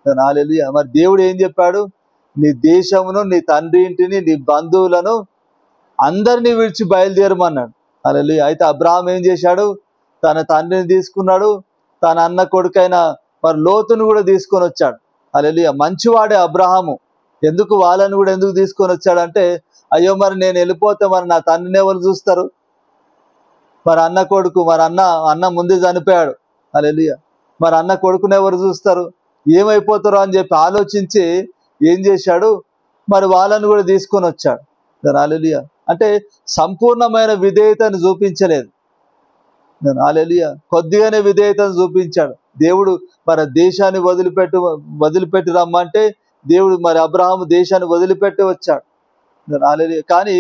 హల్లెలూయా. మరి దేవుడు ఏం చెప్పాడు? నీ దేశమును, నీ తండ్రి ఇంటిని, నీ బంధువులను అందరినీ విడిచి బయలుదేరమన్నాడు. హల్లెలూయా. అయితే అబ్రహాం ఏం చేశాడు? తన తండ్రిని తీసుకున్నాడు, తన అన్న కొడుకైన మరి లోతును కూడా తీసుకొని వచ్చాడు. హల్లెలూయా. మంచివాడే అబ్రహాము. ఎందుకు వాళ్ళని కూడా ఎందుకు తీసుకొని వచ్చాడంటే, అయ్యో మరి నేను వెళ్ళిపోతే మరి నా తండ్రిని ఎవరు చూస్తారు? మరి అన్న కొడుకు, మరి అన్న ముందే చనిపోయాడు. హల్లెలూయా. మరి అన్న కొడుకుని ఎవరు చూస్తారు? ఏమైపోతారో అని చెప్పి ఆలోచించి ఏం చేశాడు? మరి వాళ్ళని కూడా తీసుకొని వచ్చాడు. హల్లెలూయా. అంటే సంపూర్ణమైన విధేయతను చూపించలేదు. హల్లెలూయా. కొద్దిగానే విధేయతను చూపించాడు. దేవుడు మరి దేశాన్ని వదిలిపెట్టి రమ్మంటే దేవుడు మరి అబ్రహాము దేశాన్ని వదిలిపెట్టి వచ్చాడు. హల్లెలూయా. కానీ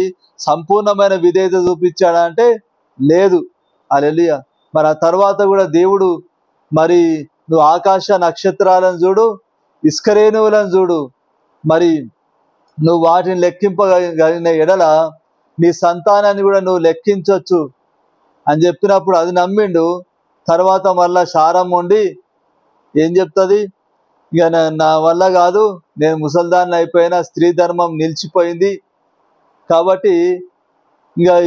సంపూర్ణమైన విధేయత చూపించాడా అంటే లేదు. హల్లెలూయా. మరి ఆ తర్వాత కూడా దేవుడు మరి నువ్వు ఆకాశ నక్షత్రాలను చూడు, ఇస్కరేణువులను చూడు, మరి నువ్వు వాటిని లెక్కింపగలిగిన ఎడల నీ సంతానాన్ని కూడా నువ్వు లెక్కించవచ్చు అని చెప్పినప్పుడు అది నమ్మిండు. తర్వాత మళ్ళా శారం ఉండి ఏం చెప్తుంది? ఇక నా వల్ల కాదు, నేను ముసల్దాన్ని అయిపోయినా, స్త్రీ ధర్మం నిలిచిపోయింది కాబట్టి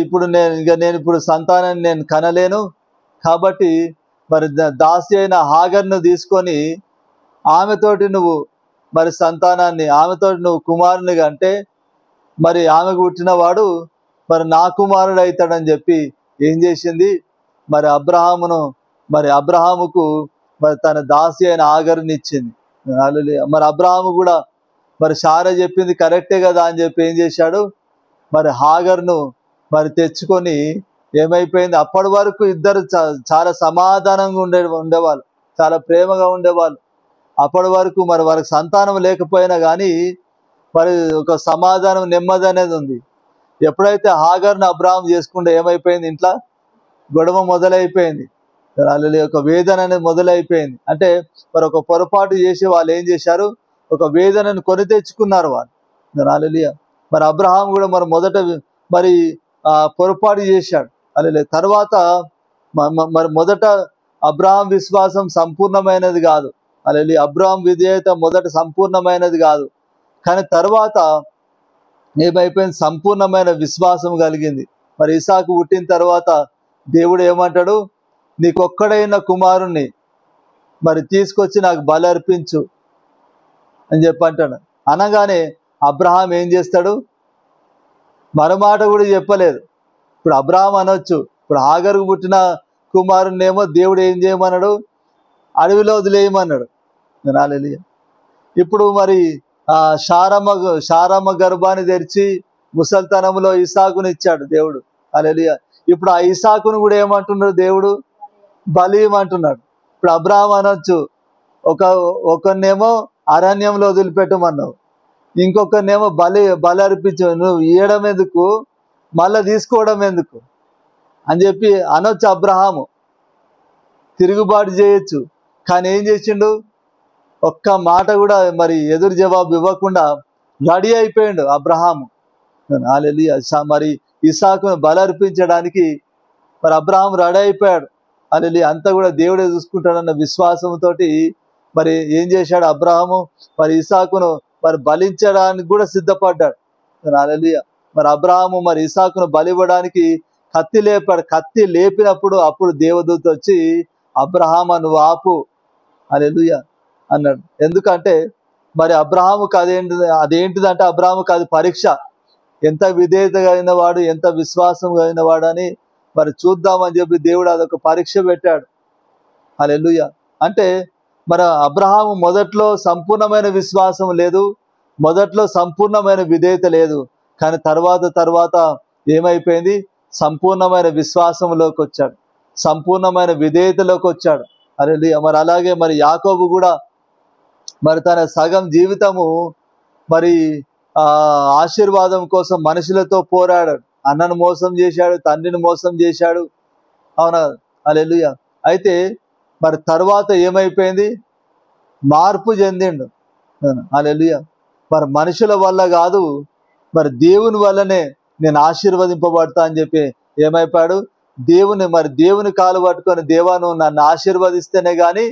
ఇప్పుడు నేను ఇప్పుడు సంతానాన్ని నేను కనలేను కాబట్టి మరి దాసి అయిన హాగర్ను తీసుకొని ఆమెతోటి నువ్వు మరి సంతానాన్ని, ఆమెతోటి నువ్వు కుమారునిగా అంటే మరి ఆమెకు పుట్టినవాడు మరి నా కుమారుడు అవుతాడని చెప్పి ఏం చేసింది? మరి అబ్రహాముకు మరి తన దాసి అయిన హాగరుని ఇచ్చింది. మరి అబ్రహాము కూడా మరి శారా చెప్పింది కరెక్టే కదా అని చెప్పి ఏం చేశాడు? మరి హాగర్ను మరి తెచ్చుకొని ఏమైపోయింది? అప్పటి వరకు ఇద్దరు చాలా సమాధానంగా ఉండేవాళ్ళు, చాలా ప్రేమగా ఉండేవాళ్ళు. అప్పటి వరకు మరి వారికి సంతానం లేకపోయినా కానీ మరి ఒక సమాధానం, నెమ్మది అనేది ఉంది. ఎప్పుడైతే హాగర్ను అబ్రహాం చేసుకుంటే ఏమైపోయింది? ఇంట్లో గొడవ మొదలైపోయింది. ఒక వేదన అనేది మొదలైపోయింది. అంటే మరి ఒక పొరపాటు చేసి వాళ్ళు ఏం చేశారు? ఒక వేదనను కొని తెచ్చుకున్నారు వాళ్ళు. హల్లెలూయా. మరి అబ్రహాం కూడా మరి మొదట మరి పొరపాటు చేశాడు. హల్లెలూయా. తర్వాత మరి మొదట అబ్రహాం విశ్వాసం సంపూర్ణమైనది కాదు. హల్లెలూయా. అబ్రహాం విధేయత మొదట సంపూర్ణమైనది కాదు, కానీ తర్వాత ఏమైపోయింది? సంపూర్ణమైన విశ్వాసం కలిగింది. మరి ఇసాకు పుట్టిన తర్వాత దేవుడు ఏమంటాడు? నీకొక్కడైన కుమారుణ్ణి మరి తీసుకొచ్చి నాకు బలి అర్పించు అని చెప్పి అంటాడు. అనగానే అబ్రహాం ఏం చేస్తాడు? మరమాట కూడా చెప్పలేదు. ఇప్పుడు అబ్రహాం అనొచ్చు, ఇప్పుడు హాగరుకు పుట్టిన కుమారుణ్ణి ఏమో దేవుడు ఏం చేయమన్నాడు? అడవిలో వదిలేయమన్నాడు. హల్లెలూయా. ఇప్పుడు మరి శారమ్మ గర్భాన్ని తెరిచి ముసల్తనంలో ఇసాకుని ఇచ్చాడు దేవుడు. హల్లెలూయా. ఇప్పుడు ఆ ఇసాకును కూడా ఏమంటున్నాడు దేవుడు? బలి అంటున్నాడు. ఇప్పుడు అబ్రహాం అనొచ్చు, ఒకరినేమో అరణ్యంలో వదిలిపెట్టమన్నావు, ఇంకొకరినేమో బలి అర్పించు, నువ్వు ఇవ్వడం ఎందుకు, మళ్ళీ తీసుకోవడం ఎందుకు అని చెప్పి అనొచ్చు. అబ్రహాము తిరుగుబాటు చేయొచ్చు, కానీ ఏం చేసిండు? ఒక్క మాట కూడా మరి ఎదురు జవాబు ఇవ్వకుండా రెడీ అయిపోయాడు అబ్రహాము. హల్లెలూయా. మరి ఇసాకును బలి అర్పించడానికి మరి అబ్రహాం రెడీ అయిపోయాడు. హల్లెలూయా. అంతా కూడా దేవుడే చూసుకుంటాడన్న విశ్వాసంతో మరి ఏం చేశాడు అబ్రహాము? మరి ఇసాకును మరి బలించడానికి కూడా సిద్ధపడ్డాడు. హల్లెలూయా. మరి అబ్రహాము మరి ఇసాకును బలి ఇవ్వడానికి కత్తి లేపాడు. కత్తి లేపినప్పుడు అప్పుడు దేవదూత వచ్చి అబ్రహాము నువ్వు ఆపు, హల్లెలూయా అన్నాడు. ఎందుకంటే మరి అబ్రహాముకు అదేంటిదంటే అబ్రహాముకు అది పరీక్ష. ఎంత విధేయత కలిగిన వాడు, ఎంత విశ్వాసం కలిగిన వాడు అని మరి చూద్దామని చెప్పి దేవుడు అదొక పరీక్ష పెట్టాడు. హల్లెలూయా. అంటే మరి అబ్రహాము మొదట్లో సంపూర్ణమైన విశ్వాసం లేదు, మొదట్లో సంపూర్ణమైన విధేయత లేదు. కానీ తర్వాత ఏమైపోయింది? సంపూర్ణమైన విశ్వాసంలోకి వచ్చాడు, సంపూర్ణమైన విధేయతలోకి వచ్చాడు. హల్లెలూయా. మరి అలాగే మరి యాకోబు కూడా మరి తన సగం జీవితము మరి ఆశీర్వాదం కోసం మనుషులతో పోరాడాడు. అన్నను మోసం చేశాడు, తండ్రిని మోసం చేశాడు. అవునా? హల్లెలూయా. అయితే మరి తర్వాత ఏమైపోయింది? మార్పు చెందిండు. హల్లెలూయా. మరి మనుషుల వల్ల కాదు, మరి దేవుని వల్లనే నేను ఆశీర్వదింపబడతా అని చెప్పి ఏమైపోయాడు? దేవుని కాలు పట్టుకొని, దేవా నువ్వు నన్ను ఆశీర్వదిస్తేనే కానీ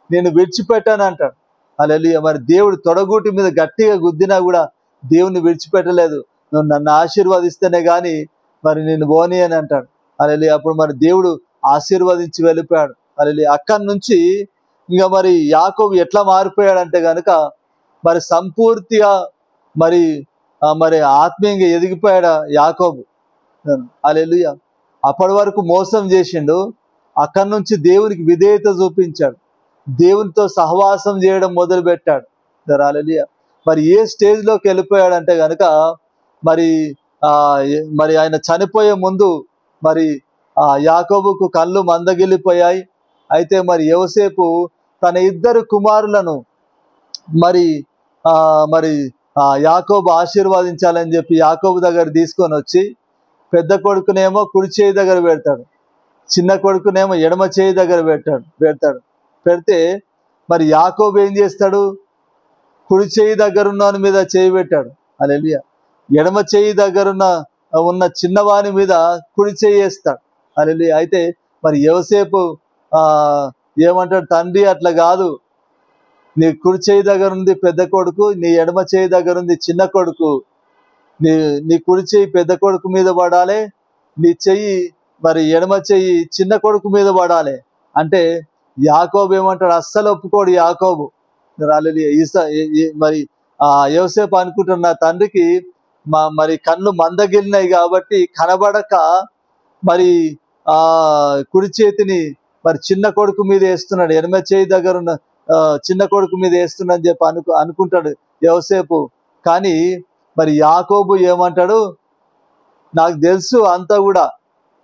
నేను విడిచిపెట్టాను అంటాడు. హల్లెలూయా. మరి దేవుడు తొడగూటి మీద గట్టిగా గుద్దినా కూడా దేవుని విడిచిపెట్టలేదు. నువ్వు నన్ను ఆశీర్వదిస్తేనే కానీ మరి నేను పోనీ అని అంటాడు. హల్లెలూయా. అప్పుడు మరి దేవుడు ఆశీర్వదించి వెళ్ళిపోయాడు. హల్లెలూయా. అక్కడి నుంచి ఇంకా మరి యాకోబు ఎట్లా మారిపోయాడంటే కనుక మరి సంపూర్తిగా మరి ఆత్మీయంగా ఎదిగిపోయాడు యాకోబు. హల్లెలూయా. అప్పటి వరకు మోసం చేసిండు, అక్కడి నుంచి దేవునికి విధేయత చూపించాడు, దేవునితో సహవాసం చేయడం మొదలు పెట్టాడు. హల్లెలూయా. మరి ఏ స్టేజ్లోకి వెళ్ళిపోయాడంటే కనుక మరి ఆయన చనిపోయే ముందు మరి యాకోబుకు కళ్ళు మందగిల్లిపోయాయి. అయితే మరి యోసేపు తన ఇద్దరు కుమారులను మరి యాకోబు ఆశీర్వదించాలని చెప్పి యాకోబు దగ్గర తీసుకొని వచ్చి పెద్ద కొడుకునేమో కుడి చేయి దగ్గర పెడతాడు, చిన్న కొడుకునేమో ఎడమ చేయి దగ్గర పెడతాడు. పెడితే మరి యాకోబు ఏం చేస్తాడు? కుడి చేయి దగ్గర ఉన్న మీద చేయి పెట్టాడు. హల్లెలూయా. ఎడమ చేయి దగ్గర ఉన్న చిన్నవాని మీద కుడి చేయి వేస్తాడు. హల్లెలూయా. అయితే మరి యోసేపు ఏమంటాడు? తండ్రి అట్లా కాదు, నీ కుడి చేయి దగ్గర ఉంది పెద్ద కొడుకు, నీ ఎడమ చేయి దగ్గర ఉంది చిన్న కొడుకు. నీ కుడి చెయ్యి పెద్ద కొడుకు మీద పడాలి, నీ చెయ్యి మరి ఎడమ చెయ్యి చిన్న కొడుకు మీద పడాలి అంటే యాకోబు ఏమంటాడు? అస్సలు ఒప్పుకోడు యాకోబు. మరి యోసేపు అనుకుంటున్న తండ్రికి మరి కళ్ళు మందగిలినాయి కాబట్టి కనబడక మరి కుడి చేతిని మరి చిన్న కొడుకు మీద వేస్తున్నాడు, ఎడమ చేయి దగ్గర ఉన్న చిన్న కొడుకు మీద వేస్తున్నాడని చెప్పి అనుకుంటాడు యోసేపు. కానీ మరి యాకోబు ఏమంటాడు? నాకు తెలుసు అంతా కూడా,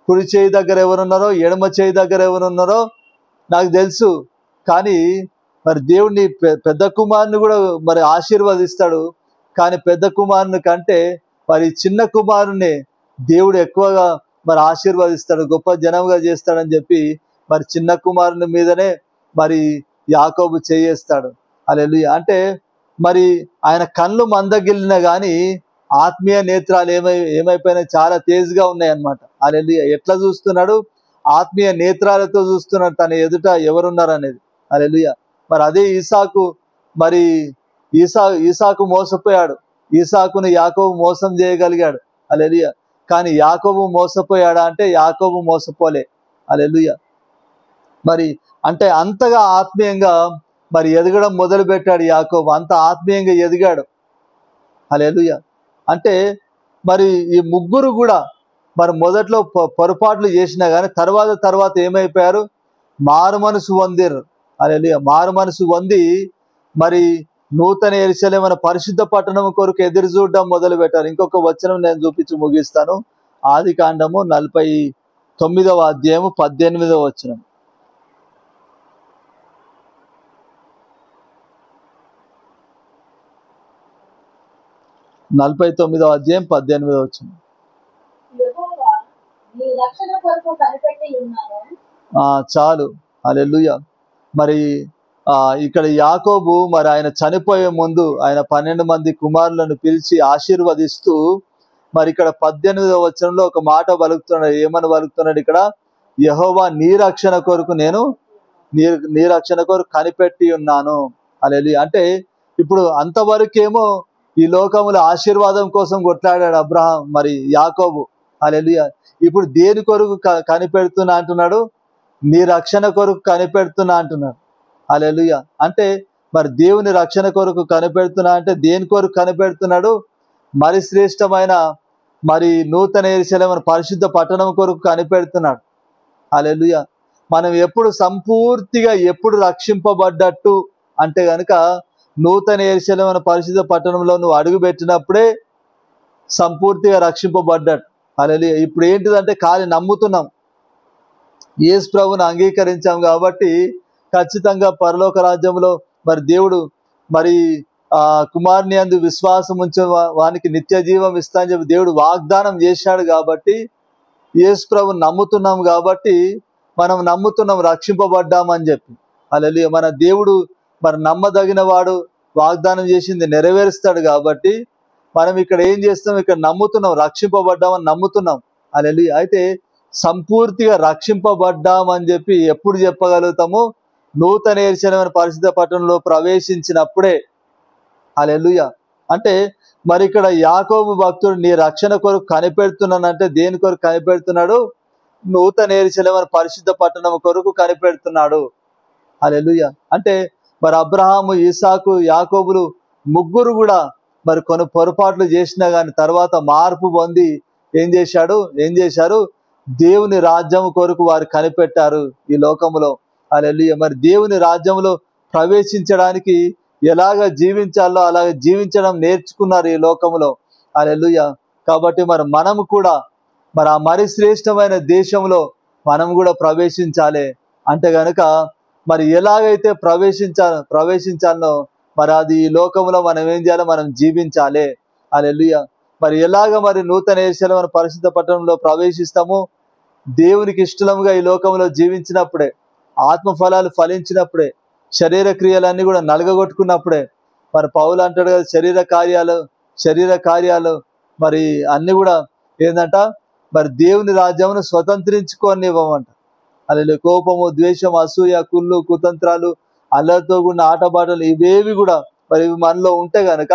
కుడి చేయి దగ్గర ఎవరున్నారో ఎడమ చేయి దగ్గర ఎవరున్నారో నాకు తెలుసు. కానీ మరి దేవుడిని పెద్ద కుమారుని కూడా మరి ఆశీర్వదిస్తాడు. కానీ పెద్ద కుమారుని కంటే మరి చిన్న కుమారుని దేవుడు ఎక్కువగా మరి ఆశీర్వదిస్తాడు, గొప్ప జనంగా చేస్తాడని చెప్పి మరి చిన్న కుమారుని మీదనే మరి యాకోబు చేయేస్తాడు. హల్లెలూయా. అంటే మరి ఆయన కళ్ళు మందగిలినా కానీ ఆత్మీయ నేత్రాలు ఏమైపోయినాయి? చాలా తేజ్గా ఉన్నాయి అన్నమాట. హల్లెలూయా. ఎట్లా చూస్తున్నాడు? ఆత్మీయ నేత్రాలతో చూస్తున్నాడు తన ఎదుట ఎవరున్నారు అనేది. హల్లెలూయా. మరి అదే ఈసాకు, మరి ఈసాకు మోసపోయాడు, ఈసాకును యాకోబు మోసం చేయగలిగాడు. హల్లెలూయా. కానీ యాకోబు మోసపోయాడా అంటే యాకోబు మోసపోలే. హల్లెలూయా. మరి అంటే అంతగా ఆత్మీయంగా మరి ఎదగడం మొదలు పెట్టాడు యాకోబు, అంత ఆత్మీయంగా ఎదిగాడు. హల్లెలూయా. అంటే మరి ఈ ముగ్గురు కూడా మరి మొదట్లో పొరపాట్లు చేసినా కానీ తర్వాత ఏమైపోయారు? మారు మనసు పొందిరు. హల్లెలూయా. మారు మనసు పొంది మరి నూతన యెరూషలేము అనే పరిశుద్ధ పట్టణం కొరకు ఎదురు చూడడం మొదలు పెట్టారు. ఇంకొక వచనం నేను చూపించి ముగిస్తాను. ఆదికాండము 49వ అధ్యాయము 18వ వచనం. 49వ అధ్యాయం 18వ వచనం. యెహోవా నీ రక్షణ కొరకు కనిపెట్టి ఉన్నాను. చాలు. హల్లెలూయా. మరి ఇక్కడ యాకోబు మరి ఆయన చనిపోయే ముందు ఆయన 12 మంది కుమారులను పిలిచి ఆశీర్వదిస్తూ మరి ఇక్కడ 18వ వచనంలో ఒక మాట పలుకుతున్నాడు. ఏమని పలుకుతున్నాడు ఇక్కడ? యెహోవా నీ రక్షణ కొరకు నేను నీ రక్షణ కొరకు కనిపెట్టి ఉన్నాను. హల్లెలూయా. అంటే ఇప్పుడు అంతవరకేమో ఈ లోకముల ఆశీర్వాదం కోసం కొట్లాడాడు అబ్రహాం మరి యాకోబు. హల్లెలూయా. ఇప్పుడు దేని కొరకు కనిపెడుతున్నా అంటున్నాడు? నీ రక్షణ కొరకు కనిపెడుతున్నా అంటున్నాడు. హల్లెలూయా. అంటే మరి దేవుని రక్షణ కొరకు కనిపెడుతున్నా అంటే దేని కొరకు కనిపెడుతున్నాడు? మరి శ్రేష్టమైన మరి నూతన యెరూషలేము పరిశుద్ధ పట్టణం కొరకు కనిపెడుతున్నాడు. హల్లెలూయా. మనం ఎప్పుడు సంపూర్తిగా ఎప్పుడు రక్షింపబడ్డట్టు అంటే గనుక నూతన యెరూషలేము అనే పరిశుద్ధ పట్టణంలో నువ్వు అడుగు పెట్టినప్పుడే సంపూర్తిగా రక్షింపబడ్డట్టు. హల్లెలూయా. ఇప్పుడు ఏంటిదంటే ఖాళీ నమ్ముతున్నాం, యేసు ప్రభువుని అంగీకరించాం కాబట్టి ఖచ్చితంగా పరలోక రాజ్యంలో మరి దేవుడు మరి కుమారుని యందు విశ్వాసం ఉంచే వానికి నిత్య జీవం ఇస్తా అని చెప్పి దేవుడు వాగ్దానం చేశాడు. కాబట్టి యేసు ప్రభువుని నమ్ముతున్నాం కాబట్టి మనం నమ్ముతున్నాం రక్షింపబడ్డామని చెప్పి. హల్లెలూయా. మన దేవుడు మరి నమ్మదగిన వాడు, వాగ్దానం చేసింది నెరవేరుస్తాడు. కాబట్టి మనం ఇక్కడ ఏం చేస్తాం, ఇక్కడ నమ్ముతున్నాం, రక్షింపబడ్డామని నమ్ముతున్నాం. హల్లెలూయా. అయితే సంపూర్తిగా రక్షింపబడ్డామని చెప్పి ఎప్పుడు చెప్పగలుగుతాము? నూతన యెరూషలేము పరిశుద్ధ పట్టణంలో ప్రవేశించినప్పుడే. హల్లెలూయా. అంటే మరి ఇక్కడ యాకోబు భక్తుడు నీ రక్షణ కొరకు కనిపెడుతున్నానంటే దేని కొరకు కనిపెడుతున్నాడు? నూతన యెరూషలేము పరిశుద్ధ పట్టణం కొరకు కనిపెడుతున్నాడు. హల్లెలూయా. అంటే మరి అబ్రహాము, ఇసాకు, యాకోబులు ముగ్గురు కూడా మరి కొన్ని పొరపాట్లు చేసినా కానీ తర్వాత మార్పు పొంది ఏం చేశారు? దేవుని రాజ్యం కొరకు వారు కనిపెట్టారు ఈ లోకములో. హల్లెలూయా. మరి దేవుని రాజ్యంలో ప్రవేశించడానికి ఎలాగ జీవించాలో అలాగ జీవించడం నేర్చుకున్నారు ఈ లోకములో. హల్లెలూయా. కాబట్టి మరి మనము కూడా మరి ఆ మరి శ్రేష్టమైన దేశంలో మనం కూడా ప్రవేశించాలి. అంటే గనుక మరి ఎలాగైతే ప్రవేశించాలనో మరి అది ఈ లోకంలో మనం ఏం చేయాలి? మనం జీవించాలి. హల్లెలూయా. మరి ఎలాగ మరి నూతన యెరూషలేము పరిశుద్ధ పట్టణంలో ప్రవేశిస్తాము? దేవునికి ఇష్టంగా ఈ లోకంలో జీవించినప్పుడే, ఆత్మ ఫలాలు ఫలించినప్పుడే, శరీర క్రియలన్నీ కూడా నలగగొట్టుకున్నప్పుడే. మరి పౌలు అంటాడు కదా, శరీర కార్యాలు మరి అన్ని కూడా ఏంటంట, మరి దేవుని రాజ్యమును స్వతంత్రించుకోనివ్వమంట. హల్లెలూయా. కోపము, ద్వేషం, అసూయ, కుళ్ళు, కుతంత్రాలు, అల్లరితో కూడిన ఆటపాటలు ఇవేవి కూడా మరి ఇవి మనలో ఉంటే గనక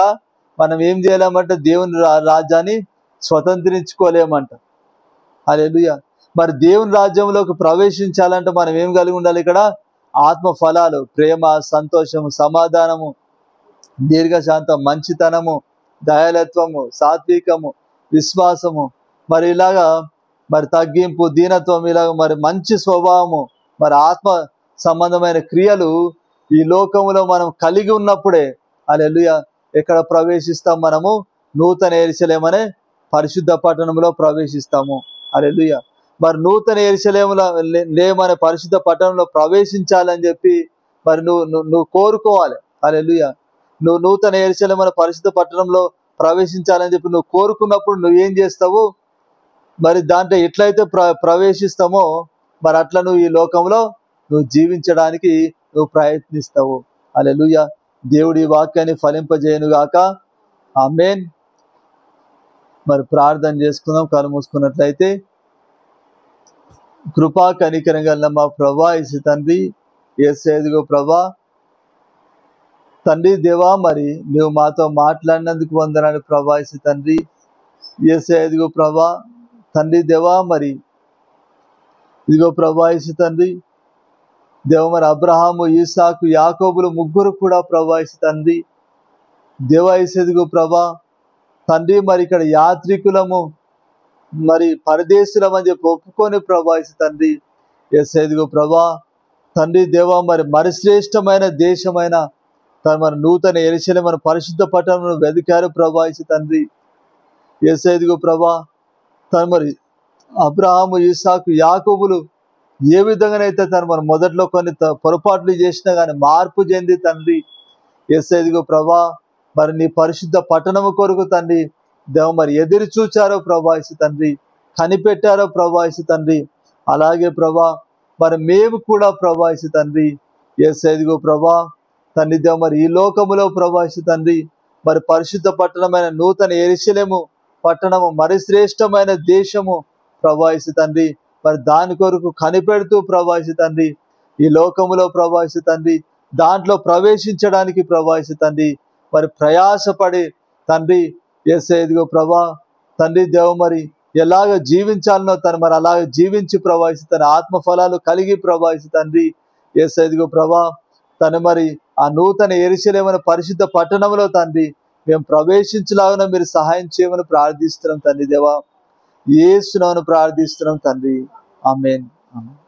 మనం ఏం చేయలేమంటే దేవుని రాజ్యాన్ని స్వతంత్రించుకోలేమంట. హల్లెలూయా. మరి దేవుని రాజ్యంలోకి ప్రవేశించాలంటే మనం ఏం కలిగి ఉండాలి? ఇక్కడ ఆత్మ ఫలాలు, ప్రేమ, సంతోషము, సమాధానము, దీర్ఘశాంతం, మంచితనము, దయాలత్వము, సాత్వికము, విశ్వాసము, మరి ఇలాగా మరి తగ్గింపు, దీనత్వం, ఇలాగ మరి మంచి స్వభావము, మరి ఆత్మ సంబంధమైన క్రియలు ఈ లోకములో మనం కలిగి ఉన్నప్పుడే హల్లెలూయా ఎక్కడ ప్రవేశిస్తాం? మనము నూతన యెరూషలేము అనే పరిశుద్ధ పట్టణంలో ప్రవేశిస్తాము. హల్లెలూయా. మరి నూతన యెరూషలేములో లేమనే పరిశుద్ధ పట్టణంలో ప్రవేశించాలని చెప్పి మరి నువ్వు కోరుకోవాలి. హల్లెలూయా. నువ్వు నూతన యెరూషలేము అనే పరిశుద్ధ పట్టణంలో ప్రవేశించాలని చెప్పి నువ్వు కోరుకున్నప్పుడు నువ్వేం చేస్తావు? మరి దాంట్లో ఎట్లయితే ప్రవేశిస్తామో మరి అట్లా నువ్వు ఈ లోకంలో నువ్వు జీవించడానికి నువ్వు ప్రయత్నిస్తావు. హల్లెలూయా. దేవుడి ఈ వాక్యాన్ని ఫలింపజేయునుగాక. ఆమేన్. మరి ప్రార్థన చేసుకుందాం. కళ్ళు మూసుకున్నట్లయితే. కృపా కనికరం గల మా ప్రభా, యేసు తండ్రి, యేసు ప్రభా, తండ్రి దేవా, మరి నువ్వు మాతో మాట్లాడినందుకు వందనాలు ప్రభా. యేసు తండ్రి, యేసు ప్రభా, తండ్రి దేవా, మరి ఇదిగో ప్రభా యేసు తండ్రి దేవ, మరి అబ్రహాము, ఇసాకు, యాకోబులు ముగ్గురు కూడా ప్రభా యేసు తండ్రి దేవా, యేసు ప్రభా తండ్రి, మరి ఇక్కడ యాత్రికులము, మరి పరదేశులం అని చెప్పి ఒప్పుకొని ప్రభా యేసు తండ్రి యేసు ప్రభా తండ్రి దేవా, మరి శ్రేష్టమైన దేశమైన మరి నూతన యెరూషలేము మన పరిశుద్ధ పట్టణంలో వెదికారు ప్రభా యేసు తండ్రి యేసు ప్రభా. మరి అబ్రహాము, ఇసాకు, యాకోబులు ఏ విధంగానైతే మరి మొదట్లో కొన్ని పొరపాట్లు చేసినా కానీ మార్పు చెంది తండ్రి యేసు ప్రభా మరి నీ పరిశుద్ధ పట్టణము కొరకు తండ్రి దేవ మరి ఎదురు చూచారో ప్రభా యేసు తండ్రి, కనిపెట్టారో ప్రభా యేసు తండ్రి. అలాగే ప్రభా మరి మేము కూడా ప్రభా యేసు తండ్రి యేసు ప్రభా తండ్రి దేవ మరి ఈ లోకములో ప్రభా యేసు తండ్రి మరి పరిశుద్ధ పట్టణమైన నూతన యెరూషలేము పట్టణము మరి శ్రేష్టమైన దేశము ప్రభా యేసు తండ్రి, మరి దాని కొరకు కనిపెడుతూ ప్రభా యేసు తండ్రి ఈ లోకములో ప్రభా యేసు తండ్రి దాంట్లో ప్రవేశించడానికి ప్రభా యేసు తండ్రి మరి ప్రయాసపడి తండ్రి యేసు ప్రభా తండ్రి దేవ మరి ఎలాగ జీవించాలనో తను మరి అలాగ జీవించి ప్రభా యేసు తన ఆత్మ ఫలాలు కలిగి ప్రభా యేసు తండ్రి యేసు ప్రభా తను మరి ఆ నూతన యెరూషలేము పరిశుద్ధ పట్టణంలో తండ్రి మేము ప్రవేశించలాగా మీరు సహాయం చేయమని ప్రార్థిస్తున్నాం తండ్రి దేవా, యేసు నామమున ప్రార్థిస్తున్నాం తండ్రి. ఆమేన్. ఆమేన్.